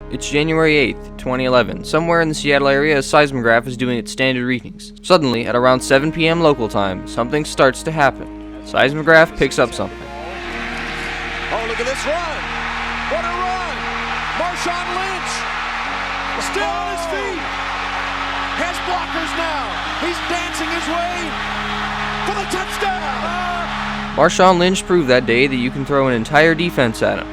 It's January 8th, 2011. Somewhere in the Seattle area, a seismograph is doing its standard readings. Suddenly, at around 7 p.m. local time, something starts to happen. Seismograph picks up something. Oh, look at this run! What a run! Marshawn Lynch still on his feet. Has blockers now. He's dancing his way for the touchdown. Marshawn Lynch proved that day that you can throw an entire defense at him,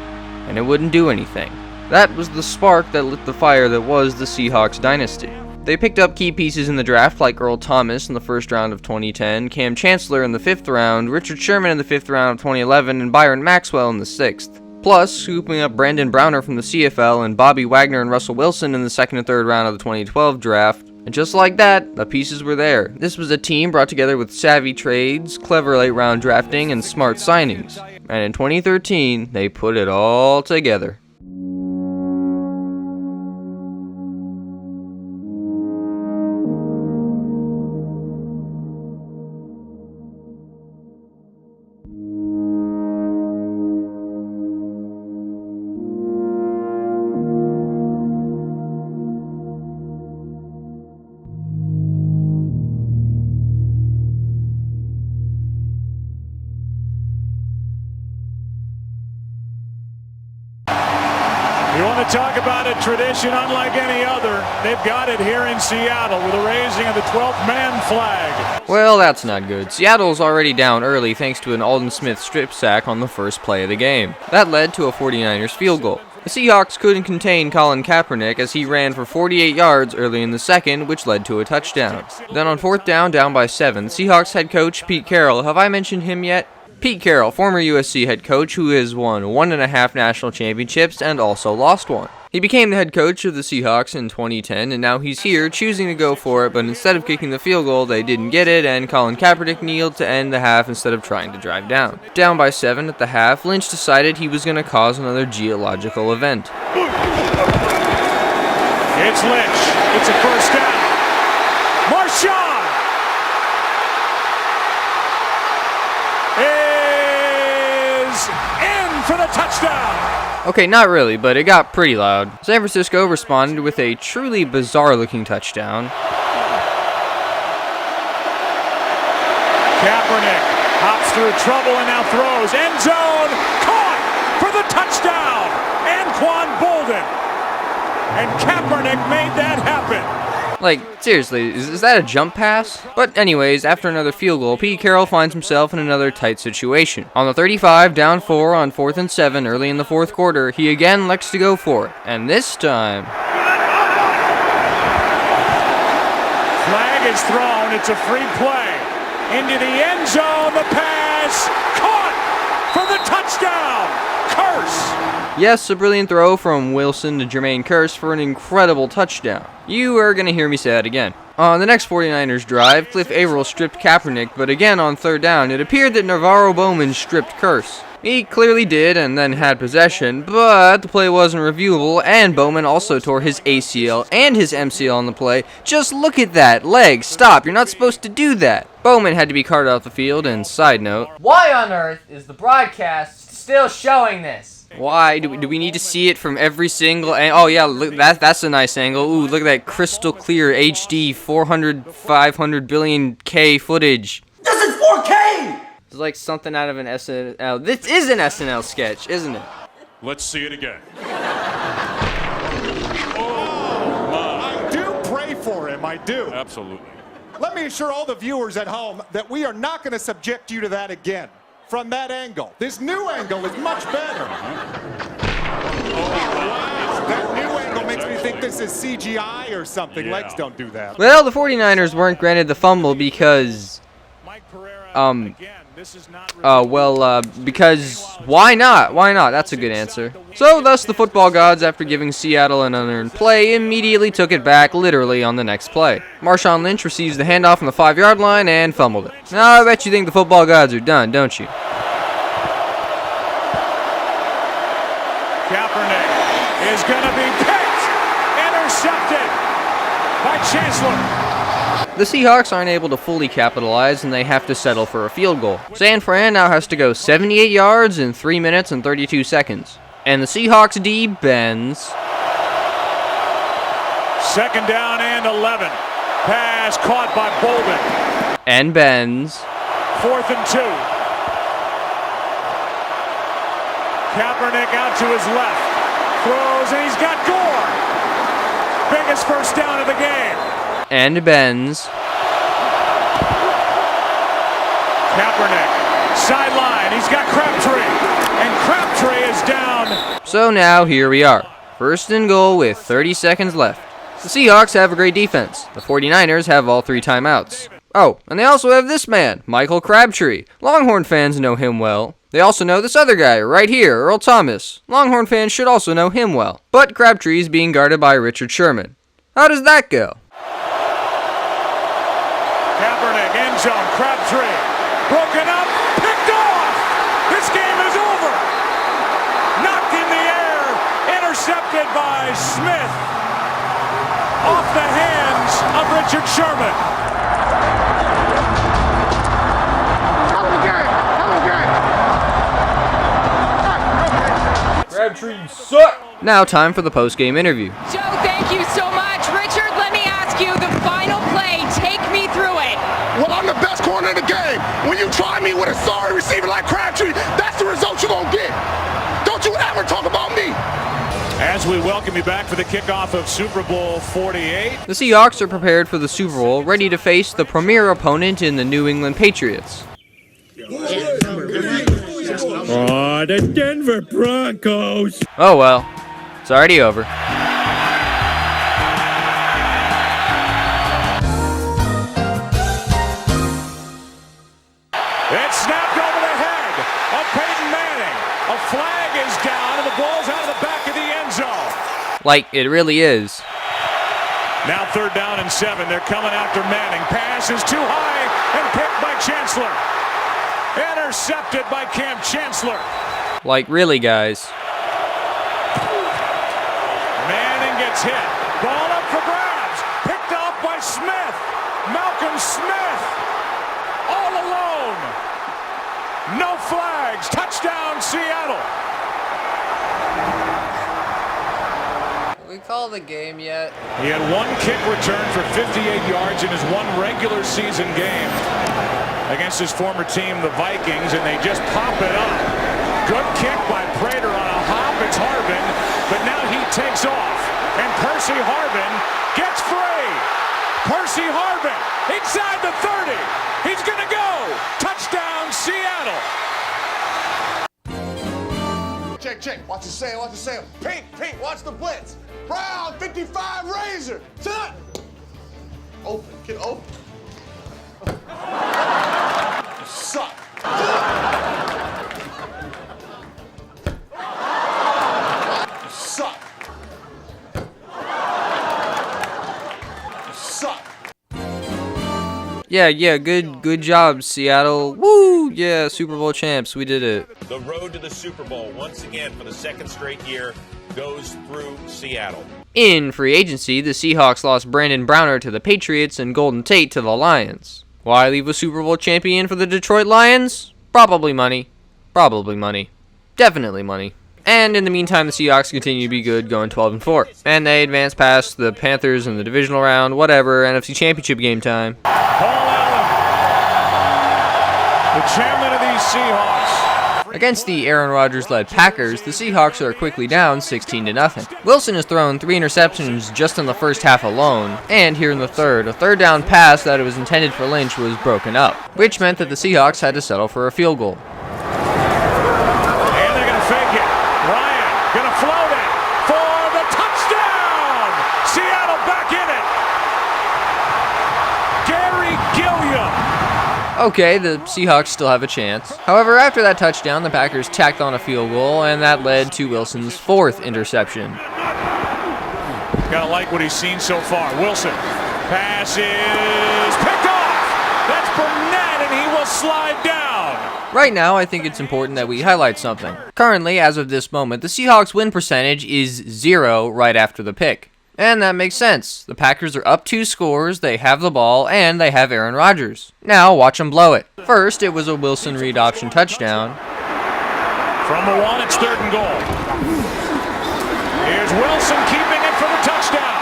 and it wouldn't do anything. That was the spark that lit the fire that was the Seahawks dynasty. They picked up key pieces in the draft like Earl Thomas in the first round of 2010, Cam Chancellor in the 5th round, Richard Sherman in the 5th round of 2011, and Byron Maxwell in the 6th. Plus, scooping up Brandon Browner from the CFL and Bobby Wagner and Russell Wilson in the 2nd and 3rd round of the 2012 draft. And just like that, the pieces were there. This was a team brought together with savvy trades, clever late-round drafting, and smart signings. And in 2013, they put it all together. You want to talk about a tradition unlike any other? They've got it here in Seattle with the raising of the 12th man flag. Well, that's not good. Seattle's already down early thanks to an Aldon Smith strip sack on the first play of the game. That led to a 49ers field goal. The Seahawks couldn't contain Colin Kaepernick as he ran for 48 yards early in the second, which led to a touchdown. Then on 4th down by 7, Seahawks head coach Pete Carroll, have I mentioned him yet? Pete Carroll, former USC head coach who has won 1.5 national championships and also lost one. He became the head coach of the Seahawks in 2010, and now he's here choosing to go for it, but instead of kicking the field goal, they didn't get it, and Colin Kaepernick kneeled to end the half instead of trying to drive down. Down by 7 at the half, Lynch decided he was going to cause another geological event. It's Lynch. It's a first down. Marshawn is in for the touchdown. Okay, not really, but it got pretty loud. San Francisco responded with a truly bizarre-looking touchdown. Kaepernick hops through trouble and now throws. End zone, caught for the touchdown. Anquan Bolden. And Kaepernick made that happen. Like, seriously, is that a jump pass? But anyways, after another field goal, Pete Carroll finds himself in another tight situation. On the 35, down 4 on 4th and 7 early in the 4th quarter, he again elects to go for it. And this time... Flag is thrown. It's a free play. Into the end zone, the pass. Caught for the touchdown. Curse. Yes, a brilliant throw from Wilson to Jermaine Kearse for an incredible touchdown. You are going to hear me say that again. On the next 49ers drive, Cliff Averill stripped Kaepernick, but again on 3rd down, it appeared that Navarro Bowman stripped Kearse. He clearly did and then had possession, but the play wasn't reviewable, and Bowman also tore his ACL and his MCL on the play. Just look at that. Leg, stop. You're not supposed to do that. Bowman had to be carted off the field, and side note, why on earth is the broadcast still showing this? why? Do we need to see it from every single oh yeah, look, that's a nice angle. Ooh, look at that crystal clear HD 500 billion K footage. This is 4K! It's like something out of an SNL. This is an SNL sketch, isn't it? Let's see it again. I do pray for him, I do. Absolutely. Let me assure all the viewers at home that we are not going to subject you to that again. From that angle. This new angle is much better. That new angle makes me think this is CGI or something. Yeah. Legs don't do that. Well, the 49ers weren't granted the fumble because, because why not? Why not? That's a good answer. So, thus, the football gods, after giving Seattle an unearned play, immediately took it back literally on the next play. Marshawn Lynch receives the handoff on the 5-yard line and fumbled it. Now, I bet you think the football gods are done, don't you? Kaepernick is going to be picked. Intercepted by Chancellor. The Seahawks aren't able to fully capitalize, and they have to settle for a field goal. San Fran now has to go 78 yards in 3 minutes and 32 seconds. And the Seahawks D bends. Second down and 11. Pass caught by Bolden. And bends. 4th and 2. Kaepernick out to his left. Throws, and he's got Gore. Biggest first down of the game. And bends. Kaepernick, sideline. He's got Crabtree. And Crabtree is down. So now here we are. 1st and goal with 30 seconds left. The Seahawks have a great defense. The 49ers have all 3 timeouts. Oh, and they also have this man, Michael Crabtree. Longhorn fans know him well. They also know this other guy right here, Earl Thomas. Longhorn fans should also know him well. But Crabtree is being guarded by Richard Sherman. How does that go? Kaepernick, end zone, Crabtree. Broken up, picked off. This game is over. Knocked in the air, intercepted by Smith. Off the hands of Richard Sherman. Crabtree, you suck! Now time for the post-game interview. Joe, thank you so much. Richard, let me ask you the final play. Take me through it. Well, I'm the best corner in the game. When you try me with a sorry receiver like Crabtree, that's the result you're going to get. Don't you ever talk about me. As we welcome you back for the kickoff of Super Bowl 48. The Seahawks are prepared for the Super Bowl, ready to face the premier opponent in the New England Patriots. Oh, the Denver Broncos. Oh well, it's already over. It's snapped over the head of Peyton Manning. A flag is down and the ball's out of the back of the end zone. Like it really is. Now 3rd down and 7. They're coming after Manning. Pass is too high and picked by Chancellor. Intercepted by Cam Chancellor. Like really, guys. Manning gets hit. Ball up for grabs. Picked off by Smith. Malcolm Smith. All alone. No flags. Touchdown, Seattle. We call the game yet? He had 1 kick return for 58 yards in his 1 regular season game against his former team, the Vikings, and they just pop it up. Good kick by Prater on a hop. It's Harbin, but now he takes off, and Percy Harbin gets free. Percy Harbin inside the 30. He's going to go. Touchdown, Seattle. Check, check. Watch the sail, watch the sail. Pink, pink, watch the blitz. Brown, 55 Razor. Set. Open, get open. You suck. You suck. You suck. Yeah, good job, Seattle. Woo! Yeah, Super Bowl champs, we did it. The road to the Super Bowl, once again for the 2nd straight year, goes through Seattle. In free agency, the Seahawks lost Brandon Browner to the Patriots and Golden Tate to the Lions. Why leave a Super Bowl champion for the Detroit Lions? Probably money. Probably money. Definitely money. And in the meantime, the Seahawks continue to be good, going 12-4. And they advance past the Panthers in the divisional round, whatever, NFC Championship game time. Paul Allen, the chairman of these Seahawks. Against the Aaron Rodgers-led Packers, the Seahawks are quickly down 16-0. Wilson has thrown 3 interceptions just in the first half alone, and here in the third, a 3rd down pass that was intended for Lynch was broken up, which meant that the Seahawks had to settle for a field goal. And they're going to fake it. Ryan going to float it for the touchdown. Seattle back in it. Gary Gilliam. Okay, the Seahawks still have a chance. However, after that touchdown, the Packers tacked on a field goal, and that led to Wilson's 4th interception. Gotta like what he's seen so far. Wilson. Pass is picked off. That's Burnett, and he will slide down. Right now, I think it's important that we highlight something. Currently, as of this moment, the Seahawks win percentage is 0 right after the pick. And that makes sense. The Packers are up 2 scores, they have the ball, and they have Aaron Rodgers. Now, watch them blow it. First, it was a Wilson read option touchdown. From the 1, it's 3rd and goal. Here's Wilson keeping it for the touchdown.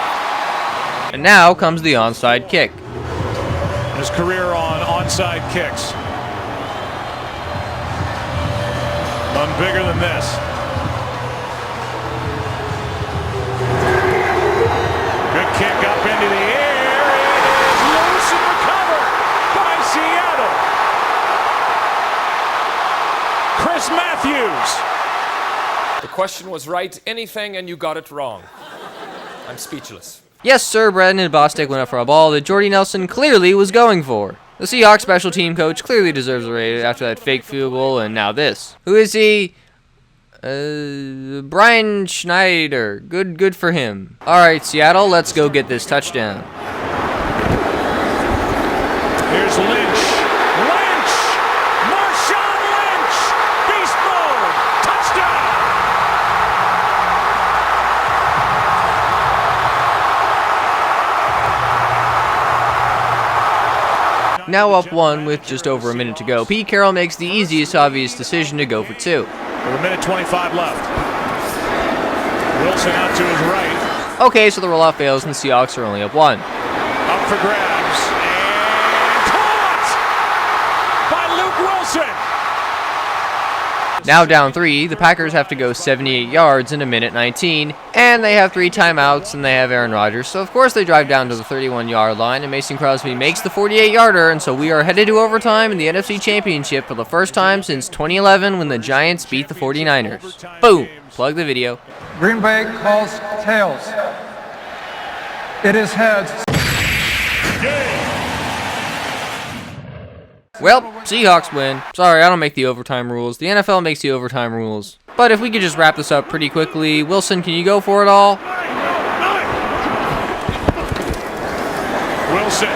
And now comes the onside kick. His career on onside kicks. None bigger than this. Good kick up into the air. It is loose and recovered by Seattle. Chris Matthews. The question was right anything and you got it wrong. I'm speechless. Yes, sir, Brandon Bostic went up for a ball that Jordy Nelson clearly was going for. The Seahawks special team coach clearly deserves a raise after that fake field goal and now this. Who is he? Brian Schneider. Good for him. Alright, Seattle, let's go get this touchdown. Here's Lynch. Lynch! Marshawn Lynch! Beast mode! Touchdown! Now up one with just over a minute to go. Pete Carroll makes the easiest obvious decision to go for two. With a minute 25 left. Wilson out to his right. Okay, so the rollout fails and the Seahawks are only up one. Up for grabs. And caught by Luke Wilson. Now down three, the Packers have to go 78 yards in a minute 19, and they have 3 timeouts and they have Aaron Rodgers. So of course they drive down to the 31-yard line and Mason Crosby makes the 48-yarder, and so we are headed to overtime in the NFC Championship for the first time since 2011 when the Giants beat the 49ers. Boom! Plug the video. Green Bay calls tails. It is heads. Well, Seahawks win. Sorry, I don't make the overtime rules. The NFL makes the overtime rules. But if we could just wrap this up pretty quickly. Wilson, can you go for it all? Wilson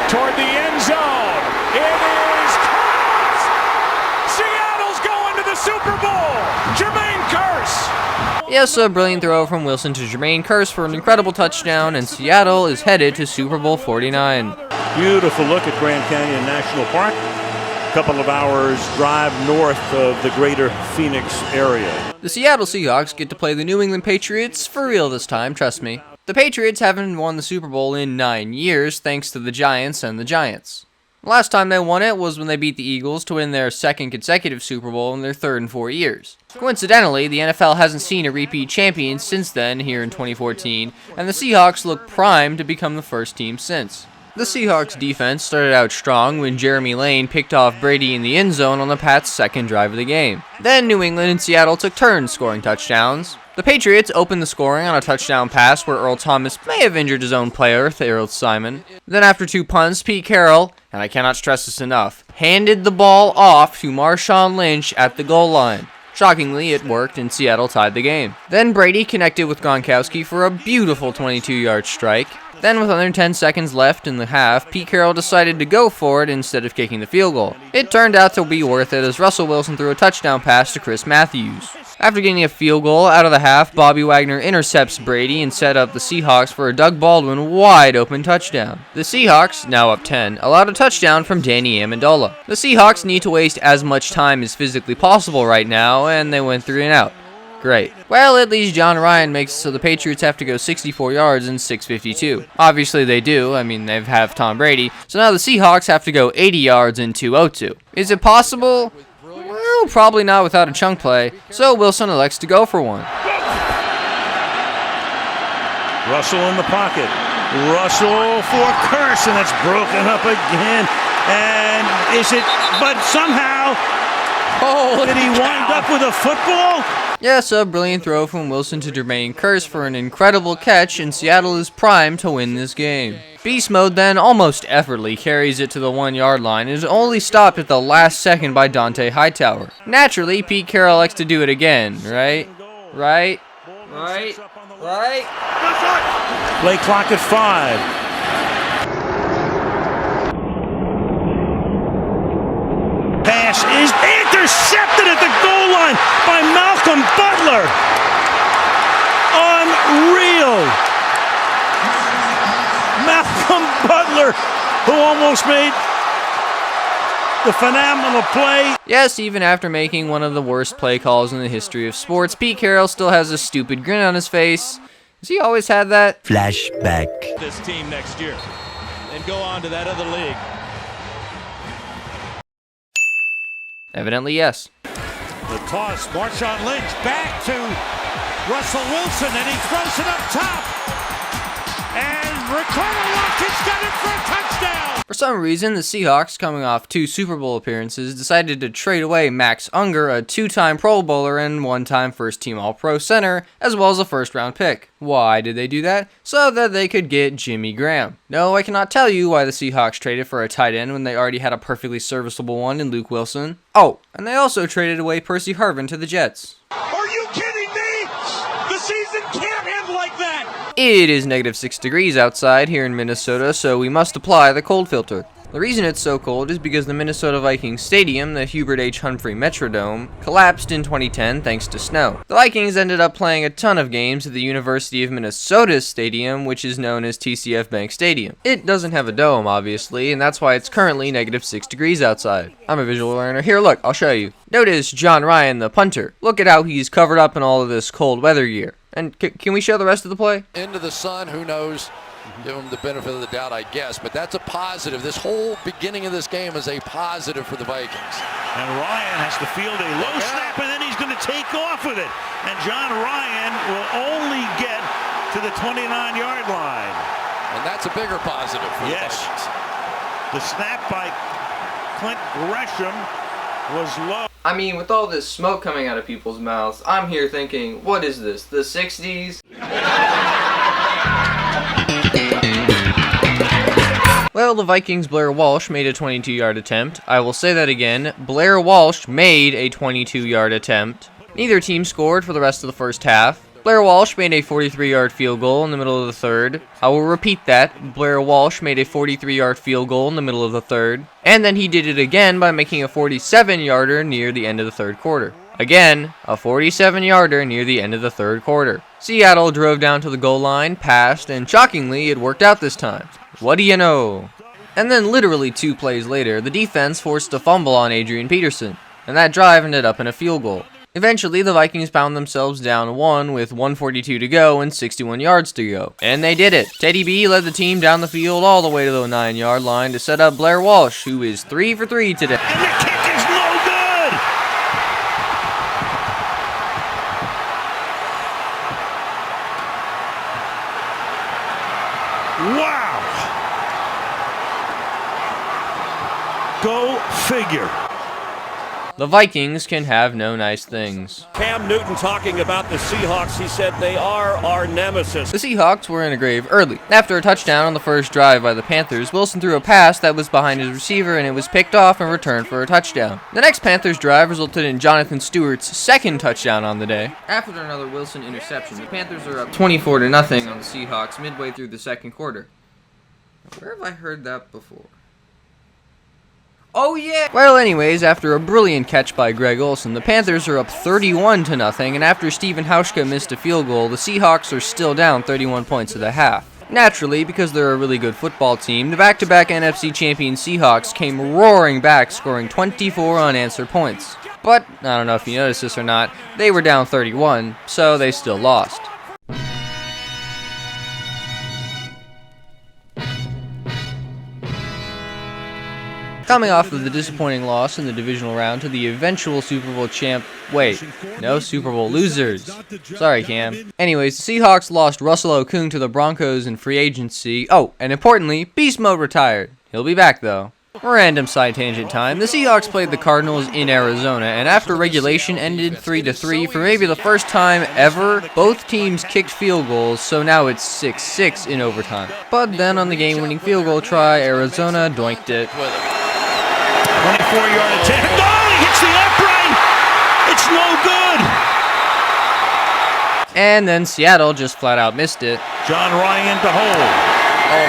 toward the end zone. It is caught! Seattle's going to the Super Bowl. Jermaine Kearse. Yes, a brilliant throw from Wilson to Jermaine Kearse for an incredible touchdown, and Seattle is headed to Super Bowl 49. Beautiful look at Grand Canyon National Park. A couple of hours drive north of the greater Phoenix area. The Seattle Seahawks get to play the New England Patriots for real this time, trust me. The Patriots haven't won the Super Bowl in 9 years, thanks to the Giants and the Giants. The last time they won it was when they beat the Eagles to win their second consecutive Super Bowl in their third in 4 years. Coincidentally, the NFL hasn't seen a repeat champion since then, here in 2014, and the Seahawks look primed to become the first team since. The Seahawks defense started out strong when Jeremy Lane picked off Brady in the end zone on the Pats' second drive of the game. Then New England and Seattle took turns scoring touchdowns. The Patriots opened the scoring on a touchdown pass where Earl Thomas may have injured his own player, Tharold Simon. Then after 2 punts, Pete Carroll, and I cannot stress this enough, handed the ball off to Marshawn Lynch at the goal line. Shockingly, it worked and Seattle tied the game. Then Brady connected with Gronkowski for a beautiful 22-yard strike. Then with under 10 seconds left in the half, Pete Carroll decided to go for it instead of kicking the field goal. It turned out to be worth it as Russell Wilson threw a touchdown pass to Chris Matthews. After getting a field goal out of the half, Bobby Wagner intercepts Brady and set up the Seahawks for a Doug Baldwin wide-open touchdown. The Seahawks, now up 10, allowed a touchdown from Danny Amendola. The Seahawks need to waste as much time as physically possible right now, and they went 3 and out. Great. Well, at least John Ryan makes so the Patriots have to go 64 yards in 6:52. Obviously they do. I mean, they have Tom Brady. So now the Seahawks have to go 80 yards in 2:02. Is it possible? Well, probably not without a chunk play. So Wilson elects to go for one. Russell in the pocket. Russell for Kearse, and it's broken up again. And is it? But somehow, did he wind up with a football? Yes, a brilliant throw from Wilson to Jermaine Kearse for an incredible catch, and Seattle is primed to win this game. Beast Mode then almost effortlessly carries it to the 1-yard line and is only stopped at the last second by Dante Hightower. Naturally, Pete Carroll likes to do it again, right? Right? Play clock at 5. Pass is intercepted at the goal line by Malcolm Butler. Unreal. Malcolm Butler, who almost made the phenomenal play. Yes, even after making one of the worst play calls in the history of sports, Pete Carroll still has a stupid grin on his face. Has he always had that? Flashback. This team next year and go on to that other league. Evidently, yes. The toss, Marshawn Lynch back to Russell Wilson, and he throws it up top. And Ricardo Watkins got it for a touchdown. For some reason, the Seahawks, coming off 2 Super Bowl appearances, decided to trade away Max Unger, a 2-time Pro Bowler and 1-time first-team All-Pro center, as well as a first-round pick. Why did they do that? So that they could get Jimmy Graham. No, I cannot tell you why the Seahawks traded for a tight end when they already had a perfectly serviceable one in Luke Wilson. Oh, and they also traded away Percy Harvin to the Jets. Are you kidding me? The season can't end like that. It is -6 degrees outside here in Minnesota, so we must apply the cold filter. The reason it's so cold is because the Minnesota Vikings Stadium, the Hubert H. Humphrey Metrodome, collapsed in 2010 thanks to snow. The Vikings ended up playing a ton of games at the University of Minnesota's stadium, which is known as TCF Bank Stadium. It doesn't have a dome, obviously, and that's why it's currently -6 degrees outside. I'm a visual learner. Here, look, I'll show you. Notice John Ryan, the punter. Look at how he's covered up in all of this cold weather gear. And can we show the rest of the play? Into the sun, who knows? Give him the benefit of the doubt, I guess. But that's a positive. This whole beginning of this game is a positive for the Vikings. And Ryan has to field a low snap, and then he's going to take off with it. And John Ryan will only get to the 29-yard line. And that's a bigger positive for the Vikings. The snap by Clint Gresham was low. I mean, with all this smoke coming out of people's mouths, I'm here thinking, what is this, the 60s? Well, the Vikings' Blair Walsh made a 22-yard attempt. I will say that again. Blair Walsh made a 22-yard attempt. Neither team scored for the rest of the first half. Blair Walsh made a 43-yard field goal in the middle of the third. I will repeat that. Blair Walsh made a 43-yard field goal in the middle of the third. And then he did it again by making a 47-yarder near the end of the third quarter. Again, a 47-yarder near the end of the third quarter. Seattle drove down to the goal line, passed, and shockingly, it worked out this time. What do you know? And then literally 2 plays later, the defense forced a fumble on Adrian Peterson, and that drive ended up in a field goal. Eventually, the Vikings found themselves down 1 with 1:42 to go and 61 yards to go. And they did it. Teddy B led the team down the field all the way to the 9-yard line to set up Blair Walsh, who is 3 for 3 today. And the kick is no good! Wow! Go figure. The Vikings can have no nice things. Cam Newton talking about the Seahawks. He said they are our nemesis. The Seahawks were in a grave early. After a touchdown on the first drive by the Panthers, Wilson threw a pass that was behind his receiver and it was picked off and returned for a touchdown. The next Panthers drive resulted in Jonathan Stewart's second touchdown on the day. After another Wilson interception, the Panthers are up 24-0 on the Seahawks midway through the second quarter. Where have I heard that before? Oh yeah! Well, anyways, after a brilliant catch by Greg Olsen, the Panthers are up 31-0, and after Stephen Hauschka missed a field goal, the Seahawks are still down 31 points at the half. Naturally, because they're a really good football team, the back-to-back NFC champion Seahawks came roaring back, scoring 24 unanswered points. But, I don't know if you noticed this or not, they were down 31, so they still lost. Coming off of the disappointing loss in the divisional round to the eventual Super Bowl champ... Wait, no, Super Bowl losers. Sorry, Cam. Anyways, the Seahawks lost Russell Okung to the Broncos in free agency. Oh, and importantly, Beast Mode retired. He'll be back, though. Random side tangent time. The Seahawks played the Cardinals in Arizona, and after regulation ended 3-3 for maybe the first time ever, both teams kicked field goals, so now it's 6-6 in overtime. But then on the game-winning field goal try, Arizona doinked it. 24-yard attempt. Oh, he hits the upright! It's no good! And then Seattle just flat out missed it. John Ryan to hold.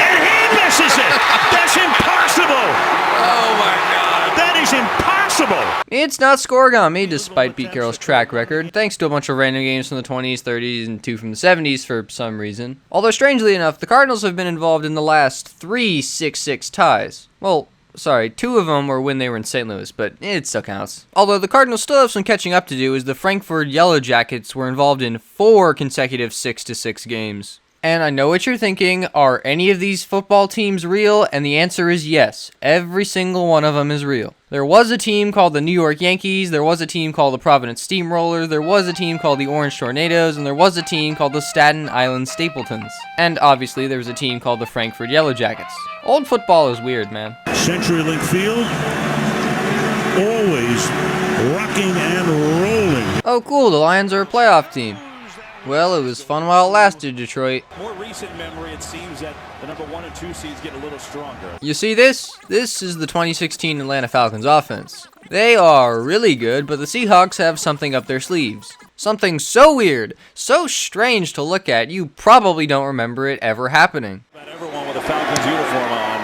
And he misses it! That's impossible! Oh my God! That is impossible! It's not scoregami, despite Pete Carroll's track record, thanks to a bunch of random games from the 20s, 30s, and 2 from the 70s for some reason. Although strangely enough, the Cardinals have been involved in the last 3 6-6 ties. Well, sorry, 2 of them were when they were in St. Louis, but it still counts. Although the Cardinals still have some catching up to do, as the Frankfurt Yellow Jackets were involved in 4 consecutive 6-6 games. And I know what you're thinking, are any of these football teams real? And the answer is yes. Every single one of them is real. There was a team called the New York Yankees, there was a team called the Providence Steamrollers, there was a team called the Orange Tornadoes, and there was a team called the Staten Island Stapletons. And obviously there was a team called the Frankfurt Yellow Jackets. Old football is weird, man. CenturyLink Field, always rocking and rolling. Oh cool, the Lions are a playoff team. Well, it was fun while it lasted, Detroit. More recent memory, it seems that the number 1 and 2 seeds get a little stronger. You see this? This is the 2016 Atlanta Falcons offense. They are really good, but the Seahawks have something up their sleeves. Something so weird, so strange to look at, you probably don't remember it ever happening. Everyone with a Falcons uniform on,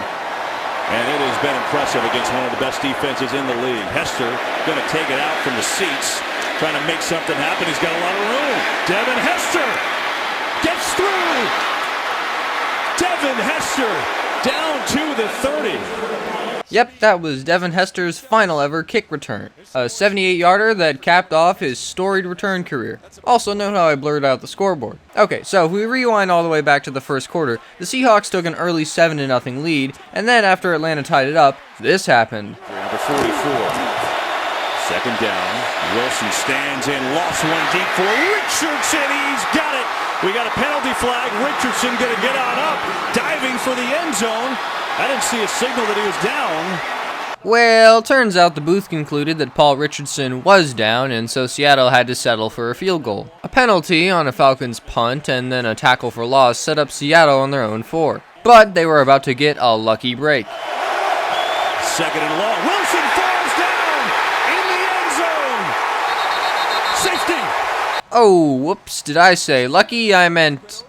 and it has been impressive against one of the best defenses in the league. Hester going to take it out from the seats, trying to make something happen. He's got a lot of room. Devin Hester gets through. Devin Hester down to the 30. Yep, that was Devin Hester's final ever kick return. A 78-yarder that capped off his storied return career. Also, note how I blurred out the scoreboard. Okay, so if we rewind all the way back to the first quarter, the Seahawks took an early 7-0 lead, and then after Atlanta tied it up, this happened. Number 44. Second down. Wilson stands in, lost one deep for Richardson. He's got it. We got a penalty flag. Richardson going to get on up, diving for the end zone. I didn't see a signal that he was down. Well, turns out the booth concluded that Paul Richardson was down, and so Seattle had to settle for a field goal. A penalty on a Falcons punt and then a tackle for loss set up Seattle on their own 4. But they were about to get a lucky break. Second and long. Wilson falls down in the end zone. Safety. Oh, whoops, did I say lucky? I meant,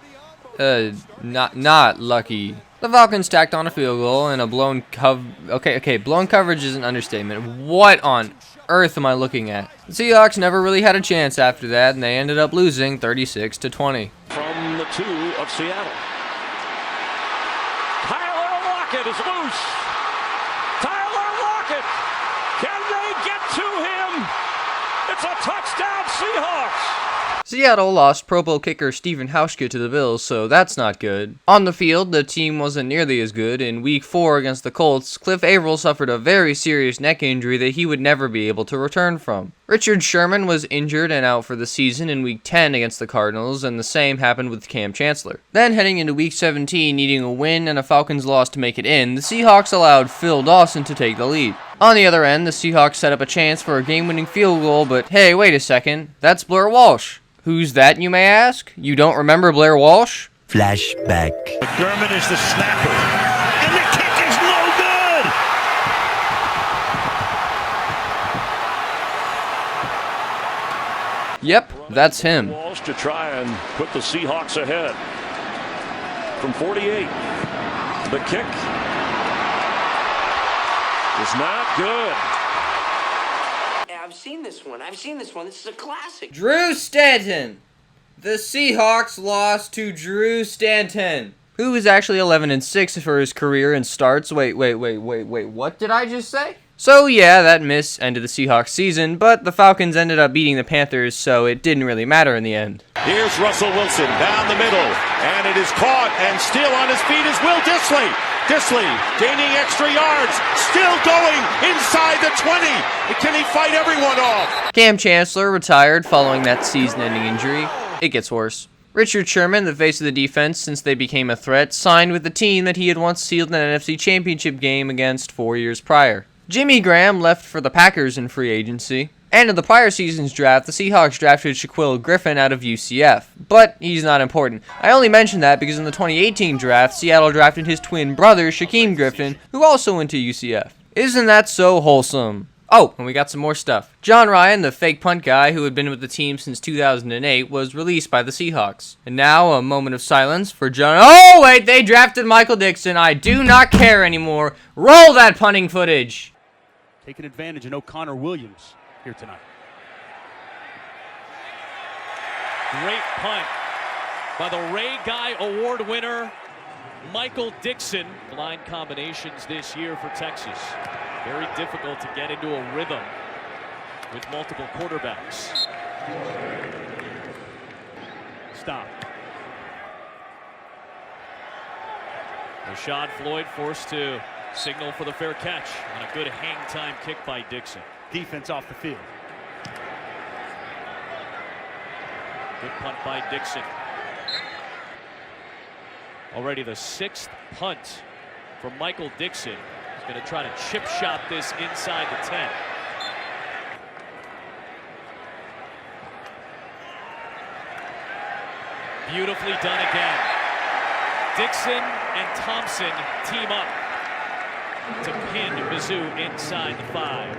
not lucky. The Falcons tacked on a field goal and a blown blown coverage is an understatement. What on earth am I looking at? The Seahawks never really had a chance after that, and they ended up losing 36-20. From the 2 of Seattle. Tyler Lockett is loose. Tyler Lockett. Can they get to him? It's a touchdown, Seahawks. Seattle lost Pro Bowl kicker Stephen Hauschka to the Bills, so that's not good. On the field, the team wasn't nearly as good. In Week 4 against the Colts, Cliff Averill suffered a very serious neck injury that he would never be able to return from. Richard Sherman was injured and out for the season in Week 10 against the Cardinals, and the same happened with Cam Chancellor. Then heading into Week 17, needing a win and a Falcons loss to make it in, the Seahawks allowed Phil Dawson to take the lead. On the other end, the Seahawks set up a chance for a game-winning field goal, but hey, wait a second, that's Blair Walsh. Who's that, you may ask? You don't remember Blair Walsh? Flashback. McDermott is the snapper, and the kick is no good! Yep, that's him. Walsh to try and put the Seahawks ahead. From 48. The kick is not good. I've seen this one. This is a classic. Drew Stanton. The Seahawks lost to Drew Stanton, who is actually 11-6 for his career and starts. Wait, what did I just say? So yeah, that miss ended the Seahawks season, but the Falcons ended up beating the Panthers, so it didn't really matter in the end. Here's Russell Wilson down the middle, and it is caught, and still on his feet is Will Dissly. Dissly gaining extra yards, still going inside the 20. Can he fight everyone off? Cam Chancellor retired following that season-ending injury. It gets worse. Richard Sherman, the face of the defense since they became a threat, signed with the team that he had once sealed an NFC Championship game against 4 years prior. Jimmy Graham left for the Packers in free agency. And in the prior season's draft, the Seahawks drafted Shaquille Griffin out of UCF. But he's not important. I only mention that because in the 2018 draft, Seattle drafted his twin brother, Shaquem Griffin, who also went to UCF. Isn't that so wholesome? Oh, and we got some more stuff. John Ryan, the fake punt guy who had been with the team since 2008, was released by the Seahawks. And now, a moment of silence for John... Oh, wait, they drafted Michael Dixon. I do not care anymore. Roll that punting footage. Taking advantage of O'Connor Williams here tonight. Great punt by the Ray Guy Award winner, Michael Dixon. Line combinations this year for Texas. Very difficult to get into a rhythm with multiple quarterbacks. Stop. Rashad Floyd forced to signal for the fair catch on a good hang time kick by Dixon. Defense off the field. Good punt by Dixon. Already the 6th punt from Michael Dixon. He's going to try to chip shot this inside the 10. Beautifully done again. Dixon and Thompson team up to pin Mizzou inside the 5.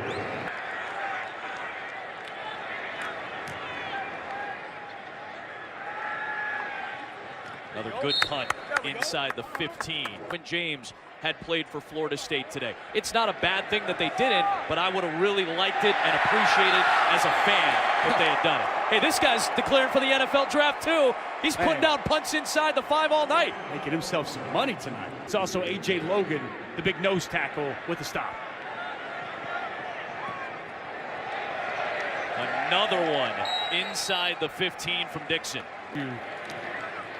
Another good punt inside the 15. When James had played for Florida State today. It's not a bad thing that they didn't, but I would have really liked it and appreciated as a fan if they had done it. Hey, this guy's declaring for the NFL draft too. He's putting down punts inside the 5 all night. Making himself some money tonight. It's also A.J. Logan, the big nose tackle with the stop. Another one inside the 15 from Dixon.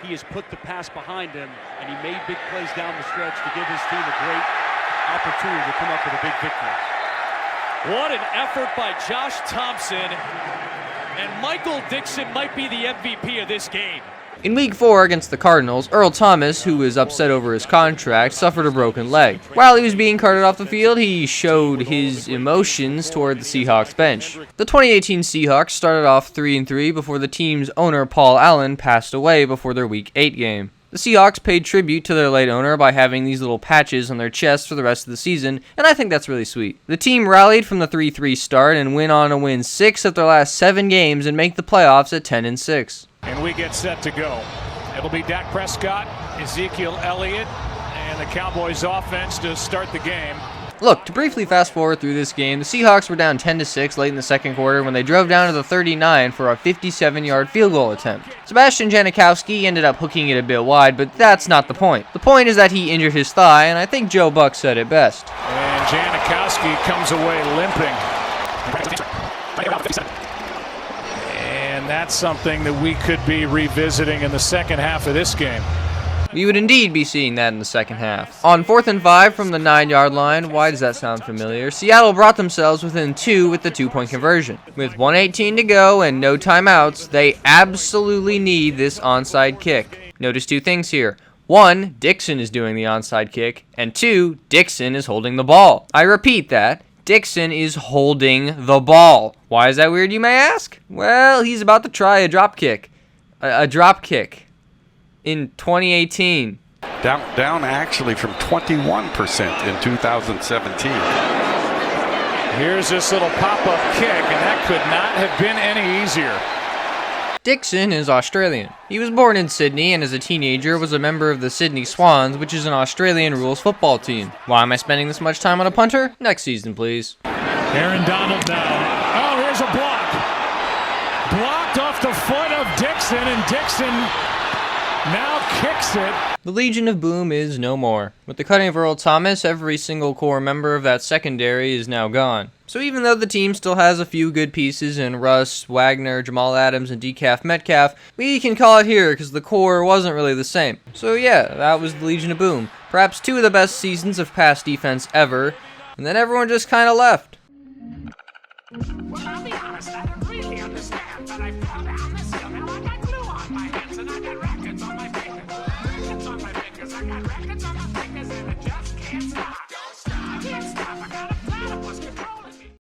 He has put the pass behind him, and he made big plays down the stretch to give his team a great opportunity to come up with a big victory. What an effort by Josh Thompson, and Michael Dixon might be the MVP of this game. In Week 4 against the Cardinals, Earl Thomas, who was upset over his contract, suffered a broken leg. While he was being carted off the field, he showed his emotions toward the Seahawks bench. The 2018 Seahawks started off 3-3 before the team's owner, Paul Allen, passed away before their Week 8 game. The Seahawks paid tribute to their late owner by having these little patches on their chests for the rest of the season, and I think that's really sweet. The team rallied from the 3-3 start and went on to win 6 of their last 7 games and make the playoffs at 10-6. And we get set to go. It'll be Dak Prescott, Ezekiel Elliott, and the Cowboys offense to start the game. Look, to briefly fast forward through this game, the Seahawks were down 10-6 late in the second quarter when they drove down to the 39 for a 57-yard field goal attempt. Sebastian Janikowski ended up hooking it a bit wide, but that's not the point. The point is that he injured his thigh, and I think Joe Buck said it best. And Janikowski comes away limping. And that's something that we could be revisiting in the second half of this game. We would indeed be seeing that in the second half. On 4th and 5 from the 9-yard line, why does that sound familiar? Seattle brought themselves within 2 with the 2-point conversion. With 1:18 to go and no timeouts, they absolutely need this onside kick. Notice 2 things here. 1, Dixon is doing the onside kick, and 2, Dixon is holding the ball. I repeat that. Dixon is holding the ball. Why is that weird, you may ask? Well, he's about to try a drop kick. A drop kick. In 2018. Down actually from 21% in 2017. Here's this little pop-up kick, and that could not have been any easier. Dixon is Australian. He was born in Sydney and as a teenager was a member of the Sydney Swans, which is an Australian rules football team. Why am I spending this much time on a punter? Next season, please. Aaron Donald now. Oh, here's a block. Blocked off the foot of Dixon, and Dixon now kicks it. The Legion of Boom is no more. With the cutting of Earl Thomas, every single core member of that secondary is now gone. So even though the team still has a few good pieces in Russ, Wagner, Jamal Adams, and DK Metcalf, we can call it here because the core wasn't really the same. So yeah, that was the Legion of Boom. Perhaps 2 of the best seasons of pass defense ever, and then everyone just kind of left. Well, I'll be honest, I don't really understand, but I fell down the ceiling and I got glue on my hands and I got records on my fingers. Records on my fingers, I got records on my fingers and I just can't stop. Don't stop. I can't stop, I gotta